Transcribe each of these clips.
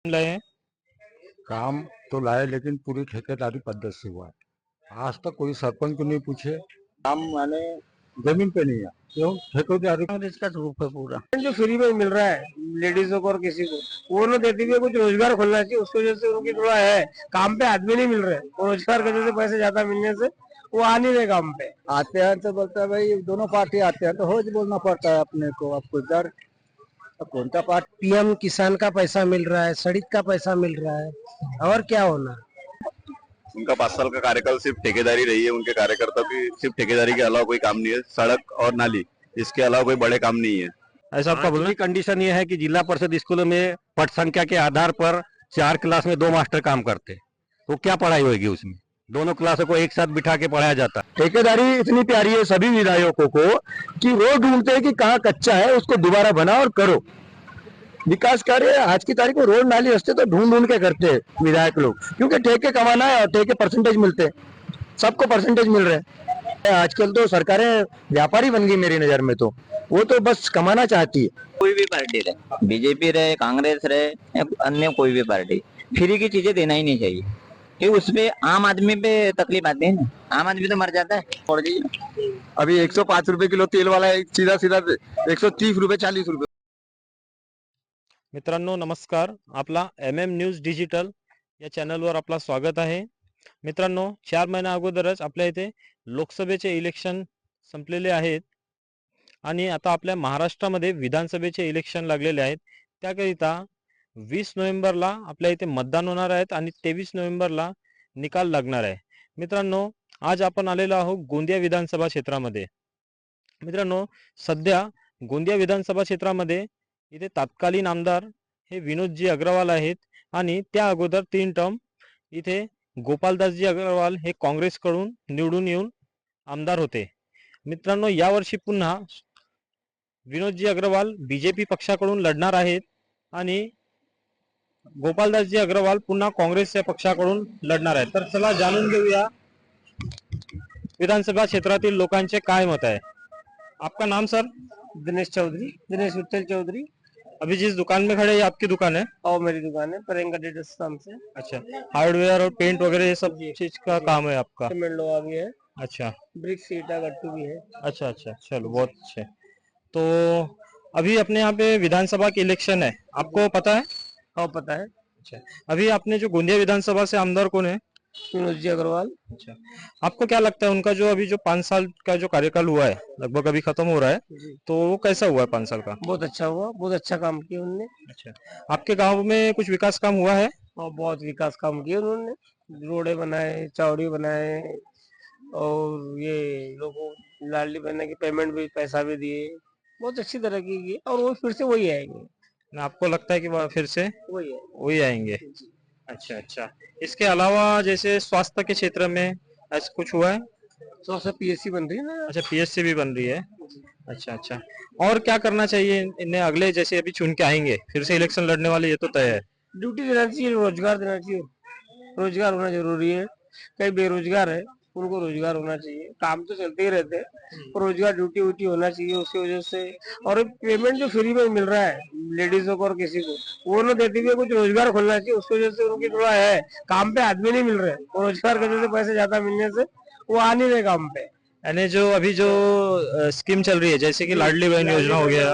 लाए हैं। काम तो लाए लेकिन पूरी ठेकेदारी पद्धति से हुआ है। आज तक कोई सरपंच को नहीं पूछे। काम माने जमीन पे नहीं है, क्यों? ठेकेदारी कांग्रेस का ग्रुप है पूरा। जो फ्री में मिल रहा है लेडीजों को और किसी को, वो न देती हुई कुछ रोजगार खोलना चाहिए। उसकी वजह से उनकी थोड़ा है, काम पे आदमी नहीं मिल रहे, वो रोजगार की वजह से पैसे ज्यादा मिलने से वो आ नहीं रहे काम पे। आते हैं तो बोलता है भाई दोनों पार्टी आते हैं तो हो बोलना पड़ता है अपने को। आपको इधर कौन सा पार्टी? पीएम किसान का पैसा मिल रहा है, सड़क का पैसा मिल रहा है, और क्या होना। उनका 5 साल का कार्यकाल सिर्फ ठेकेदारी रही है। उनके कार्यकर्ता की सिर्फ ठेकेदारी के अलावा कोई काम नहीं है। सड़क और नाली, इसके अलावा कोई बड़े काम नहीं है। ऐसा आपका बोलना है? कंडीशन ये है कि जिला परिषद स्कूलों में पट संख्या के आधार पर 4 क्लास में 2 मास्टर काम करते, तो क्या पढ़ाई होगी उसमें? दोनों क्लासों को एक साथ बिठा के पढ़ाया जाता। ठेकेदारी इतनी प्यारी है सभी विधायकों को कि वो ढूंढते हैं कि कहाँ कच्चा है उसको दोबारा बनाओ और करो। विकास कार्य आज की तारीख में रोड नाली रस्ते तो ढूंढ ढूंढ के करते हैं विधायक लोग, क्योंकि ठेके कमाना है और ठेके परसेंटेज मिलते हैं, सबको परसेंटेज मिल रहे हैं। आजकल तो सरकारें व्यापारी बन गई मेरी नजर में, तो वो तो बस कमाना चाहती है। कोई भी पार्टी रहे, बीजेपी रहे, कांग्रेस रहे या अन्य कोई भी पार्टी, फ्री की चीजें देना ही नहीं चाहिए, क्योंकि उसपे आम आदमी पे तकलीफ आती है ना। आम आदमी तो मर जाता है। छोड़ दीजिए। अभी 105 रुपए किलो तेल वाला है, सीधा सीधा 130 रुपए 40 रुपए। मित्रांनो नमस्कार, आपला न्यूज डिजिटल या चॅनलवर आपला स्वागत आहे। मित्रांनो 4 महिन्या अगोदरच आपल्या इथे लोकसभेचे इलेक्शन संपलेले आहेत आणि आता आपल्या महाराष्ट्रामध्ये विधानसभेचे इलेक्शन लागलेले आहेत। त्याकरिता 20 नोव्हेंबरला आपल्या इथे मतदान होणार आहेत आणि 23 नोव्हेंबरला निकाल लागणार आहे। मित्रांनो आज आपण आलेलो आहोत गोंदिया विधानसभा क्षेत्रामध्ये। मित्रांनो सध्या गोंदिया विधानसभा क्षेत्रामध्ये इथे तत्कालीन आमदार हे विनोदजी अग्रवाल आहेत आणि त्या अगोदर 3 टर्म इथे गोपालदासजी अग्रवाल हे काँग्रेसकडून निवडून येऊन आमदार होते। मित्रांनो यावर्षी पुन्हा विनोदजी अग्रवाल बीजेपी पक्षाकडून लढणार आहेत आणि गोपालदासजी अग्रवाल पुन्हा काँग्रेसच्या पक्षाकडून लढणार आहेत। तर चला जाणून घेऊया विधानसभा क्षेत्रातील लोकांचे काय मत आहे। आपका नाम सर? दिनेश चौधरी, दिनेश विठल चौधरी। अभी जिस दुकान में खड़े हैं ये आपकी दुकान है? और मेरी दुकान है प्रियंका ट्रेडर्स नाम से। अच्छा, हार्डवेयर और पेंट वगैरह ये सब चीज का काम है आपका? सीमेंट लोहा भी है, अच्छा ब्रिक्स ईटा गट्टू भी है। अच्छा अच्छा, चलो बहुत अच्छे। तो अभी अपने यहाँ पे विधानसभा के इलेक्शन है, आपको पता है? हाँ पता है। अच्छा, अभी आपने जो गोंदिया विधानसभा से आमदार कौन है? विनोद जी अग्रवाल। अच्छा, आपको क्या लगता है उनका जो अभी जो 5 साल का जो कार्यकाल हुआ है, लगभग अभी खत्म हो रहा है, तो वो कैसा हुआ है 5 साल का? बहुत अच्छा हुआ, बहुत अच्छा काम किया उन्होंने। अच्छा, आपके गांव में कुछ विकास काम हुआ है? और बहुत विकास काम किए उन्होंने, रोडे बनाए, चौड़ी बनाए, और ये लोगों लाडली बहना की पेमेंट भी, पैसा भी दिए, बहुत अच्छी तरह की। और वो फिर से वही आएंगे। आपको लगता है कि वह फिर से वही है, वही आएंगे? अच्छा अच्छा, इसके अलावा जैसे स्वास्थ्य के क्षेत्र में ऐसा कुछ हुआ है? तो सब पीएससी बन रही है ना। अच्छा, पीएससी भी बन रही है। अच्छा अच्छा, और क्या करना चाहिए इन्हें? अगले जैसे अभी चुन के आएंगे, फिर से इलेक्शन लड़ने वाले, ये तो तय है। ड्यूटी देना चाहिए, रोजगार देना चाहिए। रोजगार होना जरूरी है। कई बेरोजगार है, उनको रोजगार होना चाहिए। काम तो चलते ही रहते हैं, रोजगार ड्यूटी व्यूटी होना चाहिए उसकी वजह से। और पेमेंट जो फ्री में मिल रहा है लेडीजों को और किसी को, वो न देती हुई कुछ रोजगार खोलना चाहिए। उसकी वजह से उनकी थोड़ा है, काम पे आदमी नहीं मिल रहे, रोजगार की वजह से पैसे ज्यादा मिलने से वो आ नहीं रहे काम पे। यानी जो अभी जो स्कीम चल रही है जैसे कि लाडली बहन योजना हो गया,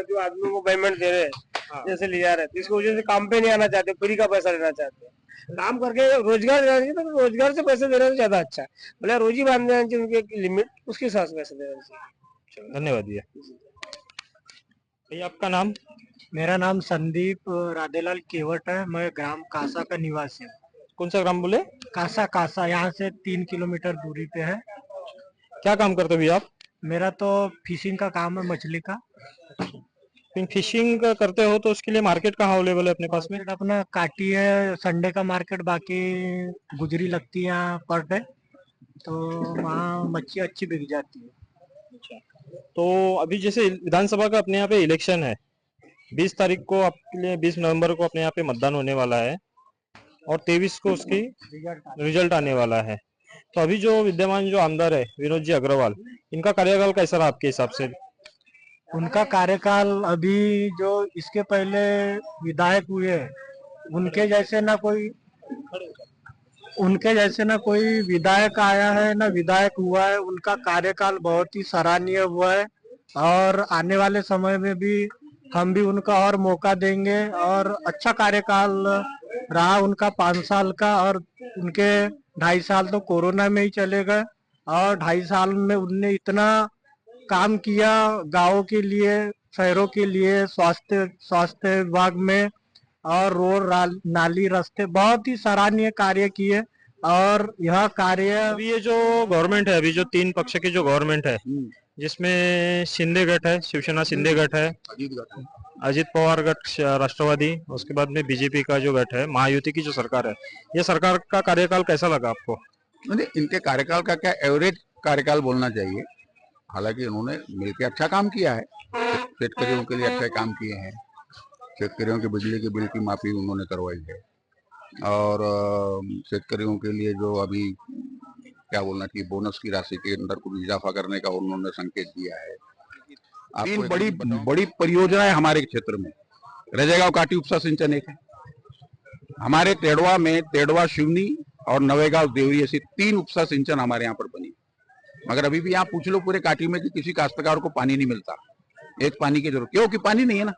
जो आदमियों को पेमेंट दे रहे हैं, जैसे ले जा रहे हैं, इसकी वजह से काम पे नहीं आना चाहते, फ्री का पैसा लेना चाहते हैं। काम करके रोजगार देना चाहिए, तो रोजगार से पैसे देना ज्यादा अच्छा है। बोले रोजी बांध देना चाहिए, उनकी एक लिमिट, उसके हिसाब से पैसे देना चाहिए। धन्यवाद भैया। भैया आपका नाम? मेरा नाम संदीप राधेलाल केवट है, मैं ग्राम कासा का निवासी हूँ। कौन सा ग्राम बोले? कासा, कासा यहाँ से 3 किलोमीटर दूरी पे है। क्या काम करते हो भैया आप? मेरा तो फिशिंग का काम है, मछली का। फिशिंग करते हो तो उसके लिए मार्केट कहाँ अवेलेबल है अपने पास में? मार्केट अपना काटी है, संडे का मार्केट, बाकी गुजरी लगती है यहाँ पर डे, तो वहाँ मच्छी अच्छी बिक जाती है। तो अभी जैसे विधानसभा का अपने यहाँ पे इलेक्शन है, 20 तारीख को आपके लिए, 20 नवंबर को अपने यहाँ पे मतदान होने वाला है और 23 को उसकी रिजल्ट आने वाला है। तो अभी जो विद्यमान जो आमदार है विनोद जी अग्रवाल, इनका कार्यकाल कैसा रहा आपके हिसाब से? उनका कार्यकाल अभी जो इसके पहले विधायक हुए उनके जैसे ना कोई विधायक आया है ना विधायक हुआ है। उनका कार्यकाल बहुत ही सराहनीय हुआ है और आने वाले समय में भी हम भी उनका और मौका देंगे। और अच्छा कार्यकाल रहा उनका 5 साल का, और उनके 2.5 साल तो कोरोना में ही चले गए, और 2.5 साल में उनने इतना काम किया गांवों के लिए, शहरों के लिए, स्वास्थ्य विभाग में, और रोड नाली रास्ते बहुत ही सराहनीय कार्य किए। और यह कार्य अभी ये जो गवर्नमेंट है, अभी जो 3 पक्ष की जो गवर्नमेंट है, जिसमें शिंदे गट है, शिवसेना शिंदे गट है, अजित पवार गट राष्ट्रवादी, उसके बाद में बीजेपी का जो गट है, महायुति की जो सरकार है, ये सरकार का कार्यकाल कैसा लगा आपको? नहीं, इनके कार्यकाल का क्या एवरेज कार्यकाल बोलना चाहिए। हालांकि उन्होंने मिलकर अच्छा काम किया है, शेतकरियों के लिए अच्छा काम किए हैं। शेतकरियों के बिजली के बिल की माफी उन्होंने करवाई है, और शेतकरियों के लिए जो अभी क्या बोलना चाहिए, बोनस की राशि के अंदर कुछ इजाफा करने का उन्होंने संकेत दिया है। तीन बड़ी परियोजनाएं हमारे क्षेत्र में, रजेगांव काटी उपसा सिंचन एक है, हमारे तेड़वा में तेड़वा शिवनी और नवेगांव देवरी, ऐसी 3 उपसा सिंचन हमारे यहाँ पर बनी। मगर अभी भी यहाँ पूछ लो पूरे काटी में कि किसी काश्तकार को पानी नहीं मिलता। एक पानी की जरूरत, क्योंकि पानी नहीं है ना,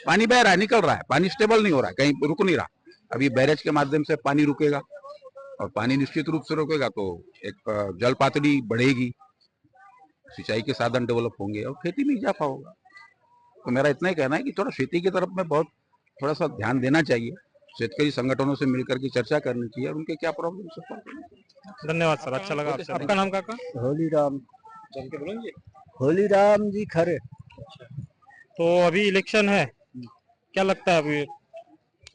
पानी बह रहा है, निकल रहा है, पानी स्टेबल नहीं हो रहा है, कहीं रुक नहीं रहा। अभी बैरेज के माध्यम से पानी रुकेगा, और पानी निश्चित रूप से रुकेगा तो एक जल पातड़ी बढ़ेगी, सिंचाई के साधन डेवलप होंगे और खेती में इजाफा होगा। तो मेरा इतना ही कहना है कि थोड़ा खेती की तरफ में थोड़ा सा ध्यान देना चाहिए। शेतकरी संगठनों से मिलकर के चर्चा करनी चाहिए और उनके क्या प्रॉब्लम है। धन्यवाद सर, अच्छा लगा आपसे। आपका नाम काका? होलीराम चल के बोलेंगे। होलीराम जी खरे। तो अभी इलेक्शन है, क्या लगता है अभी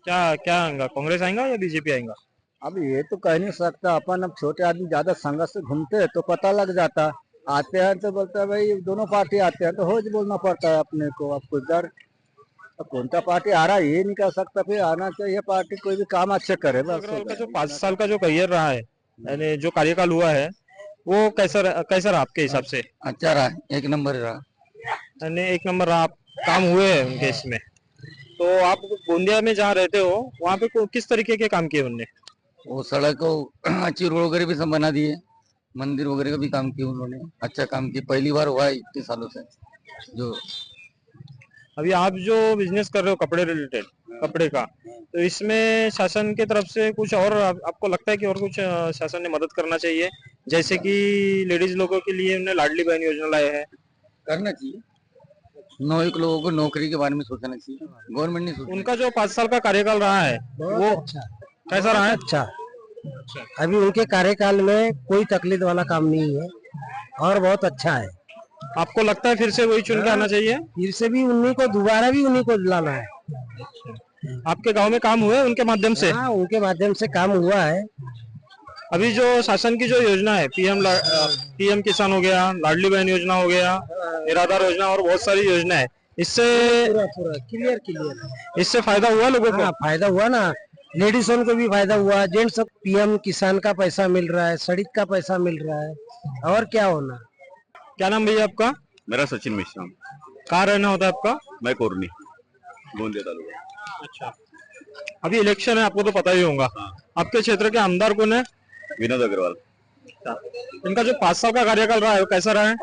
क्या क्या आएगा, कांग्रेस आएगा या बीजेपी आएगा? अब ये तो कह नहीं सकता, अपन अब छोटे आदमी ज्यादा संघर्ष से घूमते हैं तो पता लग जाता। आते हैं तो बोलता है भाई दोनों पार्टी आते हैं तो हो बोलना पड़ता है अपने को। अब कुछ डर, अब कौन सा पार्टी आ रहा है ये नहीं कह सकता, फिर आना चाहिए पार्टी कोई भी काम अच्छे करे बस। अग्रवाल का जो 5 साल का जो करियर रहा है, यानी जो कार्यकाल हुआ है, वो कैसा रहा आपके हिसाब से? अच्छा रहा, 1 नंबर रहा, यानी 1 नंबर रहा, काम हुए हैं उनके इसमें। तो आप गोंदिया में जहाँ रहते हो वहाँ पे किस तरीके के काम किए उनने? वो सड़क को अच्छी रोड वगैरह भी सब बना दिए, मंदिर वगैरह का भी काम किया उन्होंने, अच्छा काम किया, पहली बार हुआ है इतने सालों से। जो अभी आप जो बिजनेस कर रहे हो कपड़े रिलेटेड, कपड़े का, तो इसमें शासन की तरफ से कुछ और आपको लगता है कि और कुछ शासन ने मदद करना चाहिए? जैसे कि लेडीज लोगों के लिए उन्हें लाडली बहन योजना लाए है, करना चाहिए। 9 लोगों को नौकरी के बारे में सोचना चाहिए, गवर्नमेंट नहीं सोचना। उनका जो 5 साल का कार्यकाल रहा है वो कैसा रहा है? अच्छा, अभी उनके कार्यकाल में कोई तकलीफ वाला काम नहीं है और बहुत अच्छा है। आपको लगता है फिर से वही चुन के आना चाहिए? फिर से भी उन्हीं को, दोबारा भी उन्हीं को लाना है। आपके गांव में काम हुए उनके माध्यम से? हाँ, उनके माध्यम से काम हुआ है। अभी जो शासन की जो योजना है, पीएम किसान हो गया, लाडली बहन योजना हो गया, निराधार योजना और बहुत सारी योजना है, इससे पूरा क्लियर इससे फायदा हुआ लोगों को? हाँ, फायदा हुआ ना, लेडीजों को भी फायदा हुआ, जेंट्स सब। पीएम किसान का पैसा मिल रहा है, सड़क का पैसा मिल रहा है, और क्या होना। क्या नाम भैया आपका? मेरा सचिन मिश्रा, कहाँ रहना होता है आपका? मैं कोरनी, गोंदिया तालुका। अच्छा, अभी इलेक्शन है, आपको तो पता ही होगा। आपके क्षेत्र के आमदार कौन है? विनोद अग्रवाल। इनका जो 5 साल का कार्यकाल रहा है वो कैसा रहा है?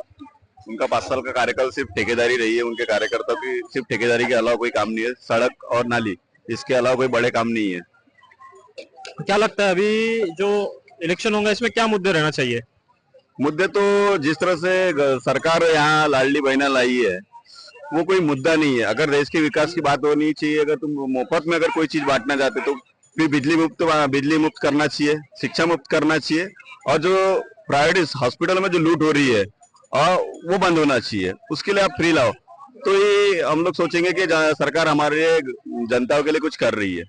उनका 5 साल का कार्यकाल सिर्फ ठेकेदारी रही है, उनके कार्यकर्ता की सिर्फ ठेकेदारी के अलावा कोई काम नहीं है। सड़क और नाली, इसके अलावा कोई बड़े काम नहीं है। क्या लगता है अभी जो इलेक्शन होगा इसमें क्या मुद्दे रहना चाहिए? मुद्दे तो जिस तरह से सरकार यहाँ लाडली बहना लाई है वो कोई मुद्दा नहीं है। अगर देश के विकास की बात होनी चाहिए, अगर तुम मुफ्त में अगर कोई चीज बांटना चाहते तो फिर बिजली मुफ्त करना चाहिए, शिक्षा मुफ्त करना चाहिए, और जो प्राइवेट हॉस्पिटल में जो लूट हो रही है और वो बंद होना चाहिए, उसके लिए आप फ्री लाओ। तो ये हम लोग सोचेंगे कि सरकार हमारे जनता के लिए कुछ कर रही है।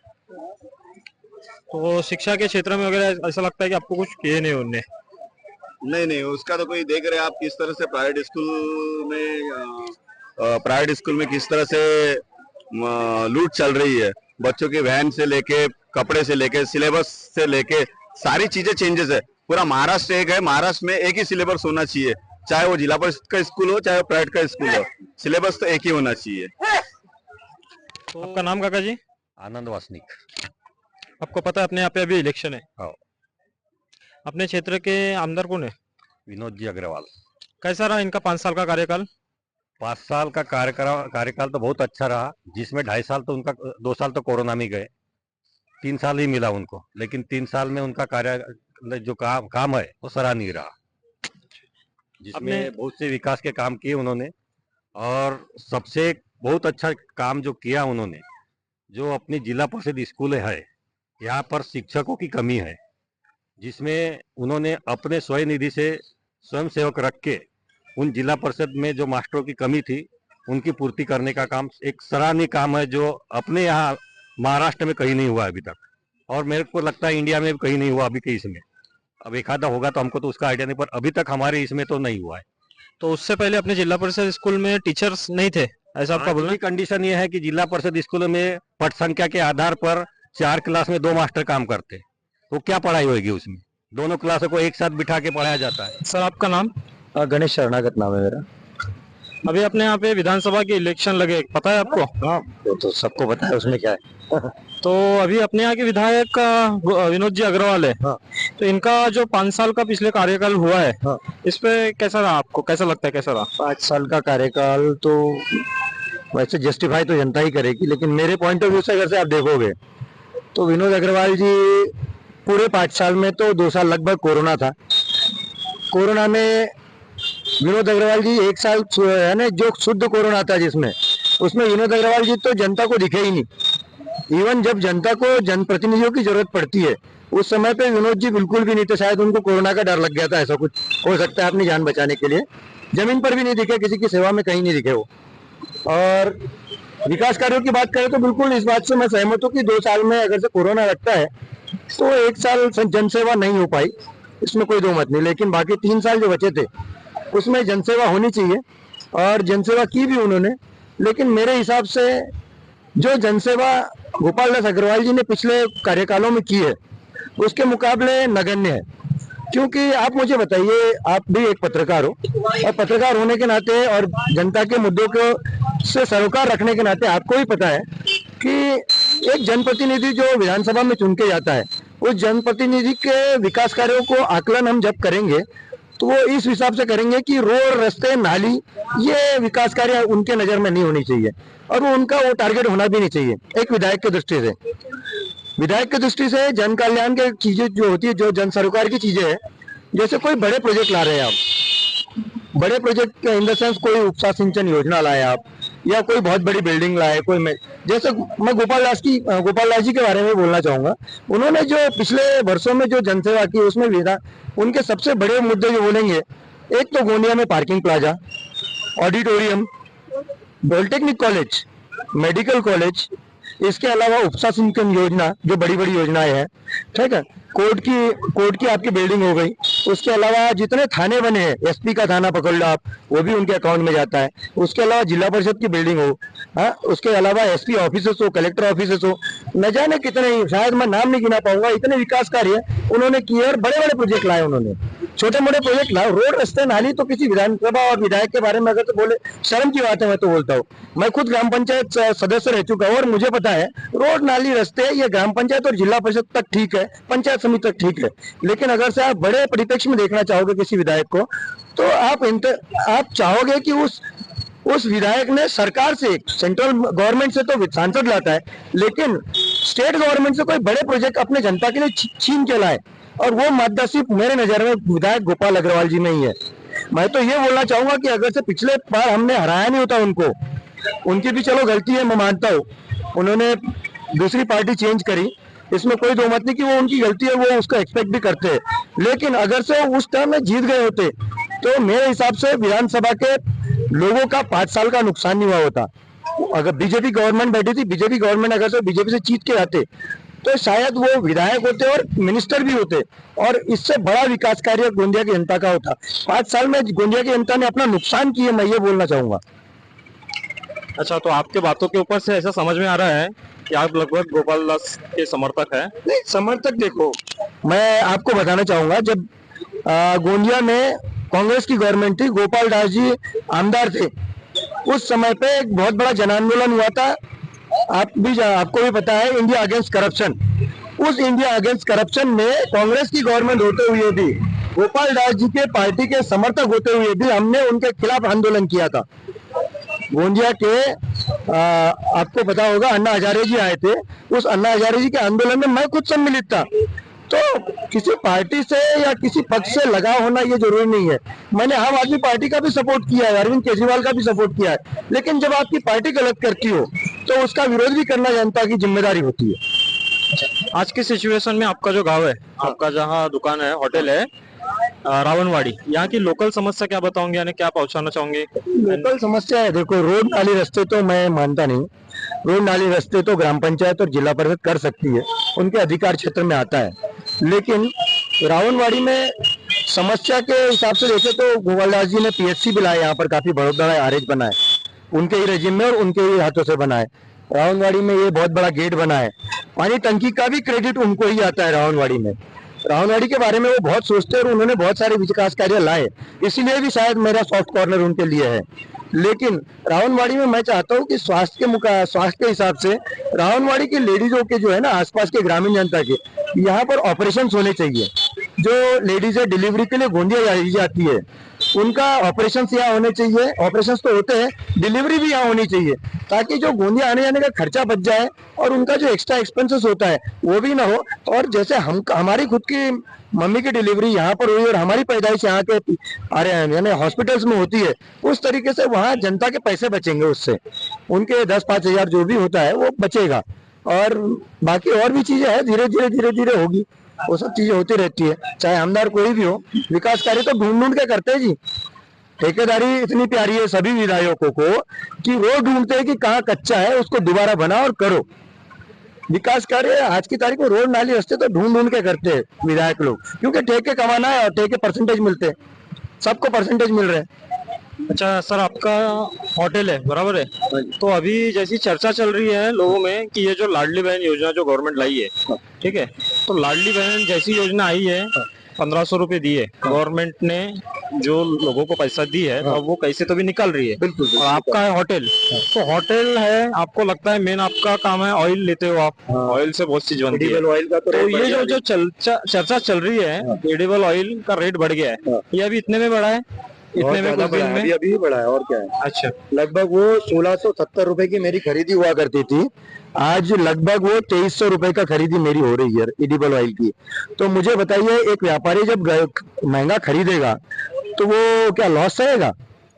तो शिक्षा के क्षेत्र में वगैरह ऐसा लगता है कि आपको कुछ किए नहीं उनने? नहीं, उसका तो कोई देख रहे हैं आप किस तरह से प्राइवेट स्कूल में किस तरह से लूट चल रही है। बच्चों की वैन से लेके, कपड़े से लेके, सिलेबस से लेके सारी चीजें चेंजेस है। पूरा महाराष्ट्र एक है, महाराष्ट्र में एक ही सिलेबस होना चाहिए, चाहे वो जिला परिषद का स्कूल हो चाहे वो प्राइवेट का स्कूल हो, सिलेबस तो एक ही होना चाहिए। तो आपका नाम काका जी? आनंद वासनिक। आपको पता है अपने यहाँ पे अभी इलेक्शन है, हाँ। अपने क्षेत्र के आमदार कौन है? विनोद जी अग्रवाल। कैसा रहा इनका 5 साल का कार्यकाल? 5 साल का कार्यकाल तो बहुत अच्छा रहा, जिसमें 2.5 साल तो उनका 2 साल तो कोरोना में गए, 3 साल ही मिला उनको, लेकिन 3 साल में उनका कार्य जो काम है वो सराहनीय रहा, जिसमें बहुत से विकास के काम किए उन्होंने। और सबसे बहुत अच्छा काम जो किया उन्होंने, जो अपनी जिला परिषद स्कूल है यहाँ पर शिक्षकों की कमी है, जिसमें उन्होंने अपने स्वयं निधि से स्वयं सेवक रख के उन जिला परिषद में जो मास्टरों की कमी थी उनकी पूर्ति करने का काम एक सराहनीय काम है, जो अपने यहाँ महाराष्ट्र में कहीं नहीं हुआ अभी तक, और मेरे को लगता है इंडिया में भी कहीं नहीं हुआ अभी के इसमें। अब एक आधा होगा तो हमको तो उसका आइडिया नहीं, पर अभी तक हमारे इसमें तो नहीं हुआ है। तो उससे पहले अपने जिला परिषद स्कूल में टीचर्स नहीं थे, ऐसा आपका बोलना है? कंडीशन ये है कि जिला परिषद स्कूल में पट संख्या के आधार पर 4 क्लास में 2 मास्टर काम करते, तो क्या पढ़ाई होगी उसमें? दोनों क्लासों को एक साथ बिठा के पढ़ाया जाता है। सर आपका नाम? गणेश शरणागत नाम है मेरा। अभी अपने यहाँ पे विधानसभा के इलेक्शन लगे, पता है आपको? हाँ, वो तो सबको पता है, उसमें क्या है। तो अभी अपने यहाँ के विधायक विनोद जी अग्रवाल है, हाँ। तो इनका जो 5 साल का पिछले कार्यकाल हुआ है, हाँ। इस पे कैसा रहा? आपको कैसा लगता है, कैसा रहा? 5 साल का कार्यकाल तो वैसे जस्टिफाई तो जनता ही करेगी, लेकिन मेरे पॉइंट ऑफ व्यू से अगर से आप देखोगे तो विनोद अग्रवाल जी पूरे 5 साल में तो 2 साल लगभग कोरोना था। कोरोना में विनोद अग्रवाल जी 1 साल है ना, जो शुद्ध कोरोना था जिसमें, उसमें विनोद अग्रवाल जी तो जनता को दिखे ही नहीं। इवन जब जनता को जनप्रतिनिधियों की जरूरत पड़ती है उस समय पे विनोद जी बिल्कुल भी नहीं थे। शायद उनको कोरोना का डर लग गया था, ऐसा कुछ हो सकता है, अपनी जान बचाने के लिए जमीन पर भी नहीं दिखे, किसी की सेवा में कहीं नहीं दिखे वो। और विकास कार्यों की बात करें तो बिल्कुल इस बात से मैं सहमत हूँ कि 2 साल में अगर से कोरोना लगता है तो 1 साल जनसेवा नहीं हो पाई, इसमें कोई दो मत नहीं। लेकिन बाकी 3 साल जो बचे थे उसमें जनसेवा होनी चाहिए, और जनसेवा की भी उन्होंने। लेकिन मेरे हिसाब से जो जनसेवा गोपाल दास अग्रवाल जी ने पिछले कार्यकालों में की है उसके मुकाबले नगण्य है। क्योंकि आप मुझे बताइए, आप भी एक पत्रकार हो, और पत्रकार होने के नाते और जनता के मुद्दों को से सरोकार रखने के नाते आपको भी पता है कि एक जनप्रतिनिधि जो विधानसभा में चुन के जाता है, उस जनप्रतिनिधि के विकास कार्यों को आकलन हम जब करेंगे तो वो इस हिसाब से करेंगे कि रोड, रास्ते, नाली, ये विकास कार्य उनके नजर में नहीं होनी चाहिए, और वो उनका वो टारगेट होना भी नहीं चाहिए एक विधायक की दृष्टि से। विधायक की दृष्टि से जन कल्याण की चीजें जो होती है, जो जन सरोकार की चीजें है, जैसे कोई बड़े प्रोजेक्ट ला रहे हैं आप, बड़े प्रोजेक्ट इन द सेंस कोई उपसा सिंचन योजना लाए आप, या कोई बहुत बड़ी बिल्डिंग लाए, कोई में जैसे मैं गोपाल दास जी के बारे में बोलना चाहूंगा। उन्होंने जो पिछले वर्षों में जो जनसेवा की उसमें उनके सबसे बड़े मुद्दे जो बोलेंगे, एक तो गोंदिया में parking plaza, auditorium, polytechnic college, medical college, इसके अलावा उपसा सिंचन योजना, जो बड़ी बड़ी योजनाएं हैं, ठीक है, कोर्ट की आपकी बिल्डिंग हो गई। उसके अलावा जितने थाने बने हैं, एसपी का थाना पकड़ लो आप, वो भी उनके अकाउंट में जाता है। उसके अलावा जिला परिषद की बिल्डिंग हो, हाँ, उसके अलावा एसपी ऑफिसेस हो, कलेक्टर ऑफिसेस हो, न जाने कितने, शायद मैं नाम नहीं गिना पाऊंगा, इतने विकास कार्य उन्होंने किए, और बड़े बड़े प्रोजेक्ट लाए उन्होंने, छोटे मोटे प्रोजेक्ट लाए। रोड, रास्ते, नाली तो किसी विधानसभा और विधायक के बारे में अगर तो बोले शर्म की बात है। मैं तो बोलता हूँ, मैं खुद ग्राम पंचायत सदस्य रह चुका हूँ और मुझे पता है रोड, नाली, रास्ते ये ग्राम पंचायत और जिला परिषद तक ठीक है, पंचायत समिति तक ठीक है। लेकिन अगर से आप बड़े परिप्रेक्ष्य में देखना चाहोगे किसी विधायक को, तो आप चाहोगे कि उस विधायक ने सरकार से, सेंट्रल गवर्नमेंट से तो सांसद लाता है, लेकिन स्टेट गवर्नमेंट से कोई बड़े प्रोजेक्ट अपने जनता के लिए छीन के लाए, और वो मादा सिर्फ मेरे नजर में विधायक गोपाल अग्रवाल जी में ही है। मैं तो ये बोलना चाहूंगा कि अगर से पिछले बार हमने हराया नहीं होता उनको, उनकी भी चलो गलती है, मैं मानता हूँ, उन्होंने दूसरी पार्टी चेंज करी, इसमें कोई दो मत नहीं कि वो उनकी गलती है, वो उसको एक्सपेक्ट भी करते हैं। लेकिन अगर से उस टाइम में जीत गए होते तो मेरे हिसाब से विधानसभा के लोगों का 5 साल का नुकसान नहीं हुआ होता। अगर बीजेपी गवर्नमेंट बैठी थी, बीजेपी गवर्नमेंट अगर से बीजेपी से जीत के आते तो शायद वो विधायक होते और मिनिस्टर भी होते, और इससे बड़ा विकास कार्य गोंदिया की जनता का होता। 5 साल में गोंदिया की जनता ने अपना नुकसान किया, मैं ये बोलना चाहूंगा। अच्छा, तो आपके बातों के ऊपर से ऐसा समझ में आ रहा है कि आप लगभग गोपाल दास के समर्थक हैं? नहीं, समर्थक देखो, मैं आपको बताना चाहूंगा, जब गोंदिया में कांग्रेस की गवर्नमेंट थी, गोपाल दास जी आमदार थे, उस समय पे एक बहुत बड़ा जन आंदोलन हुआ था। आपको भी पता है, इंडिया अगेंस्ट करप्शन। उस इंडिया अगेंस्ट करप्शन में कांग्रेस की गवर्नमेंट होते हुए भी, गोपाल दास जी के पार्टी के समर्थक होते हुए भी हमने उनके खिलाफ आंदोलन किया था। गोंदिया के आपको पता होगा, अन्ना हजारे जी आए थे। उस अन्ना हजारे जी के आंदोलन में मैं खुद सम्मिलित था। तो किसी पार्टी से या किसी पक्ष से लगाव होना ये जरूरी नहीं है। मैंने आम आदमी पार्टी का भी सपोर्ट किया है, अरविंद केजरीवाल का भी सपोर्ट किया है, लेकिन जब आपकी पार्टी गलत करती हो तो उसका विरोध भी करना जनता की जिम्मेदारी होती है। आज की सिचुएशन में आपका जो गांव है, आपका जहाँ दुकान है, होटल है, रावणवाड़ी, यहाँ की लोकल समस्या क्या बताओगे, यानी क्या पहुंचाना चाहोगे? लोकल समस्या है, देखो, रोड नाली रास्ते तो मैं मानता नहीं। रोड नाली रास्ते तो ग्राम पंचायत और जिला परिषद कर सकती है, उनके अधिकार क्षेत्र में आता है। लेकिन रावणवाड़ी में समस्या के हिसाब से देखे तो गोपालदास जी ने पीएचसी भी लाया, यहाँ पर काफी बड़ा आरएच बना है, उनके ही रेजिम में और उनके ही हाथों से बना है। रावणवाड़ी में ये बहुत बड़ा गेट बना है, पानी टंकी का भी क्रेडिट उनको ही आता है। रावणवाड़ी में, रावणवाड़ी के बारे में वो बहुत सोचते हैं और उन्होंने बहुत सारे विकास कार्य लाए, इसीलिए भी शायद मेरा सॉफ्ट कॉर्नर उनके लिए है। लेकिन रावणवाड़ी में मैं चाहता हूँ कि स्वास्थ्य के हिसाब से रावणवाड़ी के लेडीजों के जो है ना, आसपास के ग्रामीण जनता के यहाँ पर ऑपरेशन होने चाहिए। जो लेडीज है डिलीवरी के लिए गोंदिया जाती है, उनका ऑपरेशन यहाँ होने चाहिए। ऑपरेशन तो होते हैं, डिलीवरी भी यहाँ होनी चाहिए, ताकि जो गोंदिया आने जाने का खर्चा बच जाए और उनका जो एक्स्ट्रा एक्सपेंसेस होता है वो भी ना हो। और जैसे हमारी खुद की मम्मी की डिलीवरी यहाँ पर हुई और हमारी पैदाइश यहाँ के यानी हॉस्पिटल्स में होती है, उस तरीके से वहाँ जनता के पैसे बचेंगे, उससे उनके 10-5 हजार जो भी होता है वो बचेगा। और बाकी और भी चीजें हैं, धीरे धीरे होगी, वो सब चीजें होती रहती है, चाहे आमदार कोई भी हो। विकास कार्य तो ढूंढ के करते हैं जी। ठेकेदारी इतनी प्यारी है सभी विधायकों को कि वो ढूंढते हैं कि कहाँ कच्चा है, उसको दोबारा बनाओ और करो। विकास कार्य आज की तारीख में रोड नाली रास्ते तो ढूंढ के करते हैं विधायक लोग, क्योंकि ठेके कमाना है और ठेके परसेंटेज मिलते हैं, सबको परसेंटेज मिल रहे हैं। अच्छा सर, आपका होटल है, बराबर है? तो अभी जैसी चर्चा चल रही है लोगों में कि ये जो लाडली बहन योजना जो गवर्नमेंट लाई है, ठीक है, तो लाडली बहन जैसी योजना आई है, 1500 रुपए दिए गवर्नमेंट ने, जो लोगों को पैसा दी है, तो अब वो कैसे तो भी निकल रही है। बिल्कुल। और आपका है होटल, तो होटल है, आपको लगता है मेन आपका काम है, ऑयल लेते हो आप, ऑयल से बहुत चीज बनती है। ऑयल का तो ये जो चर्चा चल रही है, एडिबल ऑयल का रेट बढ़ गया है, ये अभी इतने में बढ़ा है? इतने में कुछ दिन में अभी बढ़ा है, और क्या है। अच्छा, लगभग वो 1670 रुपए की मेरी खरीदी हुआ करती थी, आज लगभग वो 2300 रुपए का खरीदी मेरी हो रही है एडिबल ऑयल की। तो मुझे बताइए, एक व्यापारी जब महंगा खरीदेगा तो वो क्या लॉस रहेगा?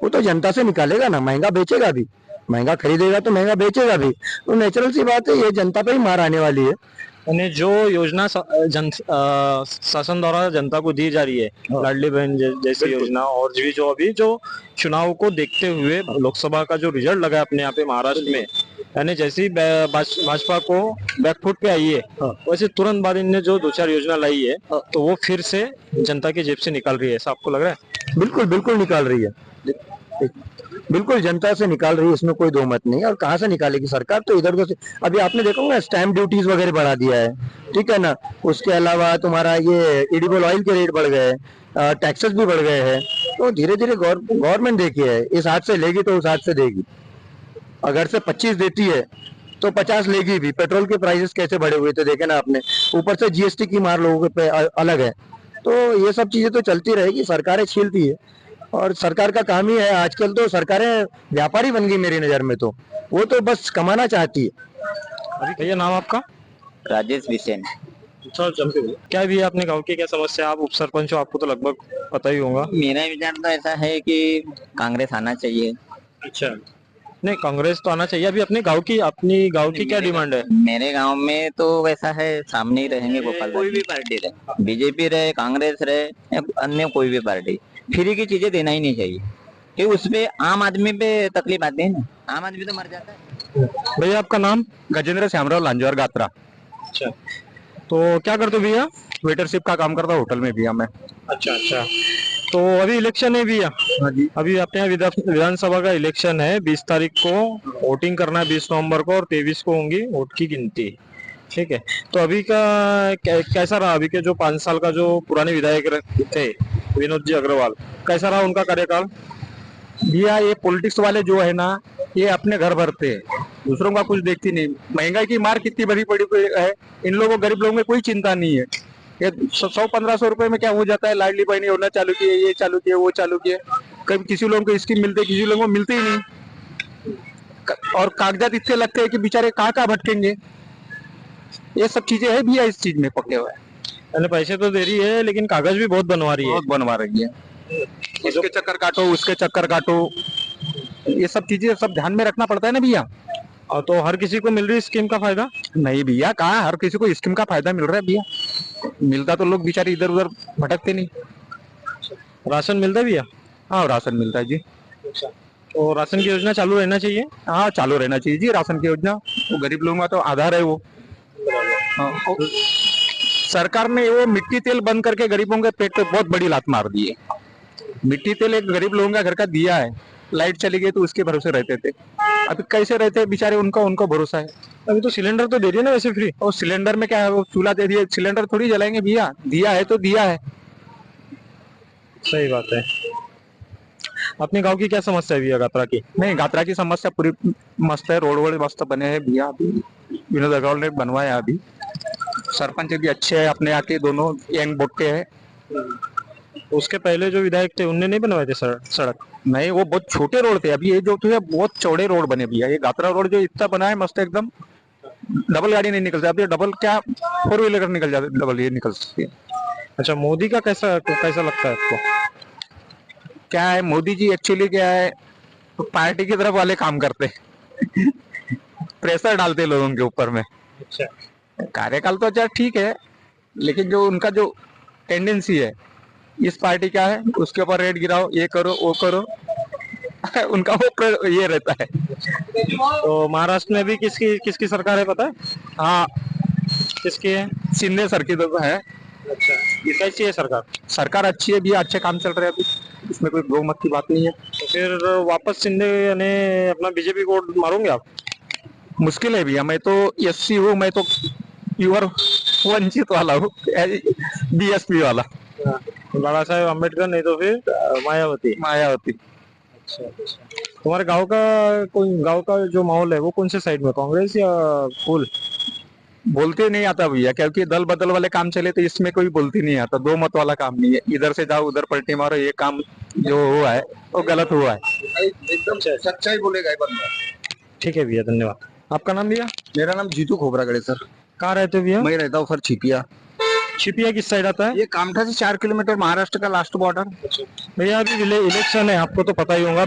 वो तो जनता से निकालेगा ना, महंगा बेचेगा भी, महंगा खरीदेगा तो महंगा बेचेगा भी। तो नेचुरल सी बात है, ये जनता पे ही मार आने वाली है। यानी जो योजना शासन द्वारा जनता को दी जा रही है, लाडली बहन जैसी योजना, और भी जो अभी जो चुनाव को देखते हुए लोकसभा का जो रिजल्ट लगा अपने यहाँ पे महाराष्ट्र में, यानी जैसी भाजपा को बैकफुट पे आई है, वैसे तुरंत बाद इनने जो 2-4 योजना लाई है, तो वो फिर से जनता की जेब से निकाल रही है, ऐसा आपको लग रहा है? बिल्कुल निकाल रही है, बिल्कुल जनता से निकाल रही है, इसमें कोई दो मत नहीं। और कहाँ से निकालेगी सरकार? तो इधर उधर से, अभी आपने देखा होगा स्टैम्प ड्यूटीज वगैरह बढ़ा दिया है, ठीक है ना। उसके अलावा तुम्हारा ये एडिबल ऑयल के रेट बढ़ गए, टैक्सेस भी बढ़ गए हैं। तो धीरे धीरे गवर्नमेंट देखी है, इस हाथ से लेगी तो उस हाथ से देगी। अगर से 25 देती है तो 50 लेगी भी। पेट्रोल के प्राइसेस कैसे बढ़े हुए थे देखे ना आपने, ऊपर से जीएसटी की मार लोगों पे अलग है। तो ये सब चीजें तो चलती रहेगी, सरकारें छीलती है और सरकार का काम ही है। आजकल तो सरकारें व्यापारी बन गई मेरी नजर में, तो वो तो बस कमाना चाहती है। अभी भैया नाम आपका? राजेश बिसेन। क्या भी है अपने गांव की क्या समस्या? आप उप सरपंच हो, आपको तो लगभग पता ही होगा। मेरा विचार तो ऐसा है कि कांग्रेस आना चाहिए। अच्छा, नहीं कांग्रेस तो आना चाहिए। अभी अपने गांव की क्या डिमांड है? मेरे गांव में तो वैसा है, सामने ही रहेंगे गोपाल, कोई भी पार्टी रहे, बीजेपी रहे, कांग्रेस रहे या अन्य कोई भी पार्टी, फ्री की चीजें देना ही नहीं चाहिए, कि उसपे आम आदमी पे तकलीफ आती है ना, आम आदमी तो मर जाता है। भैया आपका नाम? गजेंद्र श्यामराव लांजवार गात्रा। अच्छा, तो क्या करते हो भैया? वेटरशिप का काम करता हूँ होटल में भैया मैं। अच्छा, तो अभी इलेक्शन है भैया। हाँ जी। अभी अपने यहाँ विधानसभा का इलेक्शन है, 20 तारीख को वोटिंग करना है, 20 नवंबर को, और 23 को होंगी वोट की गिनती, ठीक है। तो अभी का कैसा रहा? अभी के जो 5 साल का जो पुराने विधायक थे, विनोद जी अग्रवाल, कैसा रहा उनका कार्यकाल? भैया ये पॉलिटिक्स वाले जो है ना, ये अपने घर भरते हैं, दूसरों का कुछ देखती नहीं। महंगाई की मार कितनी बड़ी पड़ी हुई है, इन लोगों गरीब लोगों में कोई चिंता नहीं है। ये 100-1500 रुपए में क्या हो जाता है, लाडली बहनी होना चालू किए, ये चालू किए, वो चालू किए, कभी किसी लोगों को स्कीम मिलते, किसी लोगों को मिलते ही नहीं, और कागजात इतने लगते हैं कि बेचारे कहाँ भटकेंगे। ये सब चीजें है भैया इस चीज में पकड़े हुए। यानी पैसे तो दे रही है लेकिन कागज भी बहुत बनवा रही है। बहुत बनवा रही है, इसके चक्कर काटो, उसके चक्कर काटो, ये सब चीजें सब ध्यान में रखना पड़ता है ना भैया। और तो हर किसी को मिल रही है स्कीम का फायदा? नहीं भैया, कहाँ हर किसी को स्कीम का फायदा मिल रहा है भैया, मिलता तो लोग बेचारे इधर उधर भटकते नहीं। राशन मिलता है भैया? हाँ राशन मिलता है जी। तो राशन की योजना चालू रहना चाहिए। हाँ चालू रहना चाहिए जी राशन की योजना, वो गरीब लोगों का तो आधार है वो। हाँ, सरकार ने वो मिट्टी तेल बंद करके गरीबों के पेट पे बहुत बड़ी लात मार दी है। मिट्टी तेल एक गरीब लोगों का घर का दिया है, लाइट चली गई तो उसके भरोसे रहते थे, अभी कैसे रहते हैं बेचारे, उनका भरोसा है। अभी तो सिलेंडर तो दे रही है ना वैसे फ्री। और सिलेंडर में क्या है, वो चूल्हा दे दिया, सिलेंडर थोड़ी जलाएंगे भैया, दिया है तो दिया है। सही बात है। अपने गांव की क्या समस्या है भैया गात्रा की? नहीं गात्रा की समस्या पूरी मस्त है, रोड वोड मस्त बने हैं भैया, अभी विनोद अग्रवाल ने बनवाया। अभी सरपंच भी अच्छे हैं, अपने आके दोनों यंग बोटे हैं। उसके पहले जो विधायक थे उनने नहीं बनवाए थे सड़क? नहीं वो बहुत छोटे रोड थे, अभी ये जो थे बहुत चौड़े रोड बने भैया। ये गात्रा रोड जो इतना बना है मस्त एकदम, डबल गाड़ी नहीं निकल जाती, डबल क्या 4 व्हीलर निकल जाती, डबल ये निकल सकती है। अच्छा, मोदी का कैसा लगता है आपको? क्या है मोदी जी एक्चुअली क्या है, तो पार्टी की तरफ वाले काम करते हैं प्रेशर डालते लोगों के ऊपर में। अच्छा, कार्यकाल तो अच्छा ठीक है, लेकिन जो उनका जो टेंडेंसी है, इस पार्टी का है उसके ऊपर रेट गिराओ, ये करो वो करो उनका वो ये रहता है। तो महाराष्ट्र में भी किसकी सरकार है पता है? हाँ किसकी है? शिंदे सर की तो है। अच्छा, ये कैसी है सरकार? सरकार अच्छी है भैया, अच्छे काम चल रहे हैं अभी, इसमें कोई दो मत की बात नहीं है। तो फिर वापस शिंदे यानी अपना बीजेपी को वोट मारोगे आप? मुश्किल है भैया, मैं तो एससी हूँ, मैं तो प्योर वंचित वाला हूँ, बीएसपी वाला। बाबा साहेब अम्बेडकर नहीं तो फिर मायावती। अच्छा, तुम्हारे गांव का जो माहौल है वो कौन से साइड में, कांग्रेस या फुल? बोलते नहीं आता भैया, क्योंकि दल बदल वाले काम चले तो इसमें कोई बोलती नहीं आता, दो मत वाला काम नहीं है, इधर से जाओ उधर पलटी मारो, ये काम जो हुआ है वो गलत हुआ है। एकदम सच्चाई बोलेगा एक बंदा। ठीक है भैया, धन्यवाद। आपका नाम भैया? मेरा नाम जीतू खोबरागड़े सर। कहाँ रहते हो भैया? मैं रहता हूँ सर छिपिया। छिपिया किस साइड आता है? ये कामठा से 4 किलोमीटर महाराष्ट्र का लास्ट बॉर्डर। भैया अभी इलेक्शन है, आपको तो पता ही होगा,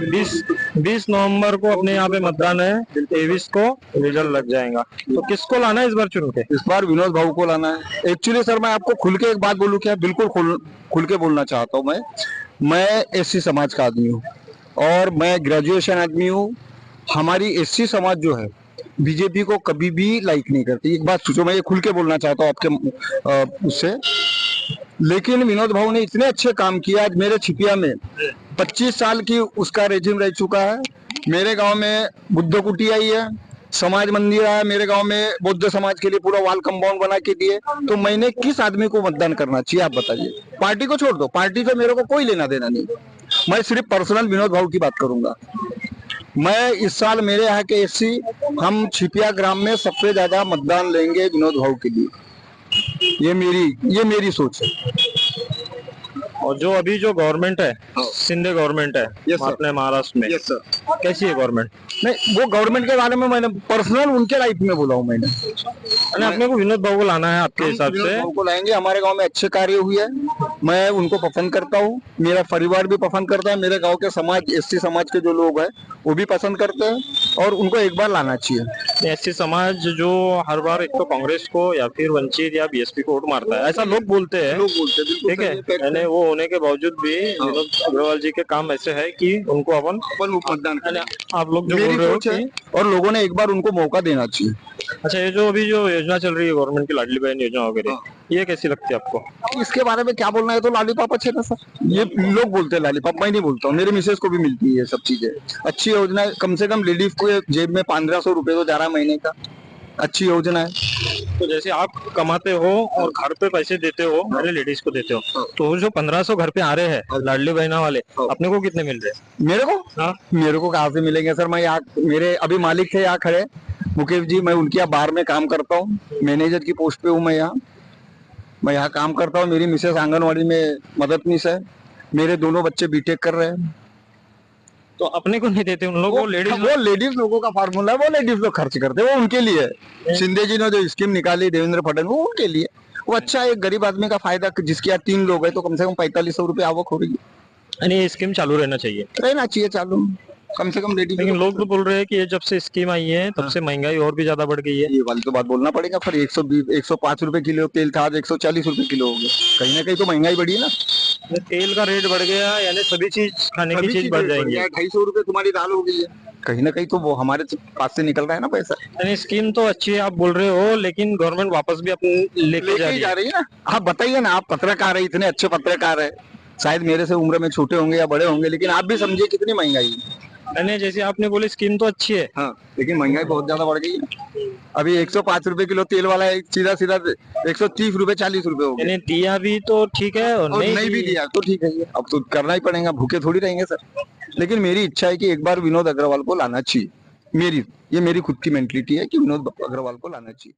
20 नवंबर को अपने यहाँ पे मतदान है, 23 को रिजल्ट लग जाएगा। तो किसको लाना है इस बार चुन के? इस बार विनोद भाऊ को लाना है। एक्चुअली सर मैं आपको खुल के एक बात बोलूं क्या, बिल्कुल खुल के बोलना चाहता हूँ। मैं एससी समाज का आदमी हूँ और मैं ग्रेजुएशन आदमी हूँ। हमारी एससी समाज जो है बीजेपी को कभी भी लाइक नहीं करती, एक बात सोचो, मैं ये खुल के बोलना चाहता हूँ आपके उससे। लेकिन विनोद भाऊ ने इतने अच्छे काम किए, आज मेरे छिपिया में 25 साल की उसका रेजिम रह चुका है। मेरे गांव में बुद्ध कुटी आई है, समाज मंदिर आया मेरे गांव में, बौद्ध समाज के लिए पूरा वॉल कंपाउंड बना के दिए। तो मैंने किस आदमी को मतदान करना चाहिए आप बताइए? पार्टी को छोड़ दो, पार्टी से मेरे को कोई लेना देना नहीं, मैं सिर्फ पर्सनल विनोद भाऊ की बात करूंगा। मैं इस साल मेरे यहाँ के एससी, हम छिपिया ग्राम में सबसे ज्यादा मतदान लेंगे विनोद भाऊ के लिए, ये मेरी सोच है। और जो अभी जो गवर्नमेंट है, शिंदे गवर्नमेंट है अपने महाराष्ट्र में, कैसी है गवर्नमेंट? नहीं वो गवर्नमेंट के बारे में मैंने पर्सनल उनके लाइफ में बोला हूँ मैंने। अपने को विनोद भाऊ को लाना है आपके हिसाब से? विनोद भाऊ को लाएंगे, हमारे गांव में अच्छे कार्य हुए हैं, मैं उनको पसंद करता हूँ, मेरा परिवार भी पसंद करता है, मेरे गांव के समाज एससी समाज के जो लोग हैं वो भी पसंद करते हैं और उनको एक बार लाना चाहिए। एससी समाज जो हर बार एक तो कांग्रेस को या फिर वंचित या बीएसपी को वोट मारता है, ऐसा लोग बोलते हैं। ठीक है, यानी वो होने के बावजूद भी विनोद अग्रवाल जी के काम ऐसे है कि उनको अपन मतदान करें। आप लोग जो बोल रहे हो कि और लोगों ने एक बार उनको मौका देना चाहिए। अच्छा, ये जो अभी जो योजना चल रही है गवर्नमेंट की, लाडली बहन योजना वगैरह, ये कैसी लगती है आपको? इसके बारे में क्या बोलना है, तो लॉलीपॉप अच्छे ना सर, ये लोग बोलते हैं लॉलीपॉप, मैं नहीं बोलता हूँ, मेरे मिसेज को भी मिलती है ये सब चीजें। अच्छी योजना, कम से कम लेडीज को जेब में 1500 रुपए तो जा रहा है महीने का, अच्छी योजना है। तो जैसे आप कमाते हो और घर पे पैसे देते हो, मेरे लेडीज को देते हो, तो वो जो 1500 घर पे आ रहे हैं लाडली बहना वाले, अपने को कितने मिल रहे हैं? मेरे को हाँ। मेरे को कहाँ से मिलेंगे सर? मैं यहाँ, मेरे अभी मालिक थे यहाँ खड़े मुकेश जी, मैं उनके यहाँ बाहर में काम करता हूँ, मैनेजर की पोस्ट पे हूँ मैं यहाँ काम करता हूँ। मेरी मिसेस आंगनवाड़ी में मददनीश है, मेरे दोनों बच्चे बीटेक कर रहे हैं। तो अपने को नहीं देते उन लोगों को? वो लेडीज लोगों का फार्मूला है, वो लेडीज लोग खर्च करते हैं, वो उनके लिए है। शिंदे जी ने जो स्कीम निकाली देवेंद्र फडणवीस, वो उनके लिए वो अच्छा है। एक गरीब आदमी का फायदा, जिसके यहाँ 3 लोग हैं तो कम से कम 4500 रुपये आवक हो रही है। यानी ये स्कीम चालू रहना चाहिए। रहना चाहिए चालू, कम से कम लेडीज। लेकिन लोग तो बोल रहे हैं कि ये जब से स्कीम आई है तब से महंगाई और भी ज्यादा बढ़ गई है। ये वाली तो बात बोलना पड़ेगा। फिर 120 105 रुपए किलो तेल था, आज 140 रुपए किलो हो गया। कहीं ना कहीं तो महंगाई बढ़ी है ना। ये तेल का रेट बढ़ गया, यानी सभी चीज खाने की चीज बढ़ जाएंगी। 250 रुपए तुम्हारी दाल हो गई है। कहीं ना कहीं तो वो हमारे पास से निकल रहा है ना पैसा। यानी स्कीम तो अच्छी है आप बोल रहे हो, लेकिन गवर्नमेंट वापस भी अपने लेके जा जा रही है ना। आप बताइए ना, आप पत्रकार है, इतने अच्छे पत्रकार है, शायद मेरे से उम्र में छोटे होंगे या बड़े होंगे, लेकिन आप भी समझिए कितनी महंगाई है। यानी जैसे आपने बोली स्कीम तो अच्छी है, हाँ, लेकिन महंगाई बहुत ज्यादा बढ़ गई है। अभी 105 रुपए किलो तेल वाला है, सीधा सीधा 130 रुपए 40 रुपए हो गए। यानी दिया भी तो ठीक है और और नहीं भी दिया तो ठीक है, ये अब तो करना ही पड़ेगा, भूखे थोड़ी रहेंगे सर। लेकिन मेरी इच्छा है कि एक बार विनोद अग्रवाल को लाना चाहिए। ये मेरी खुद की मेंटलिटी है कि विनोद अग्रवाल को लाना चाहिए।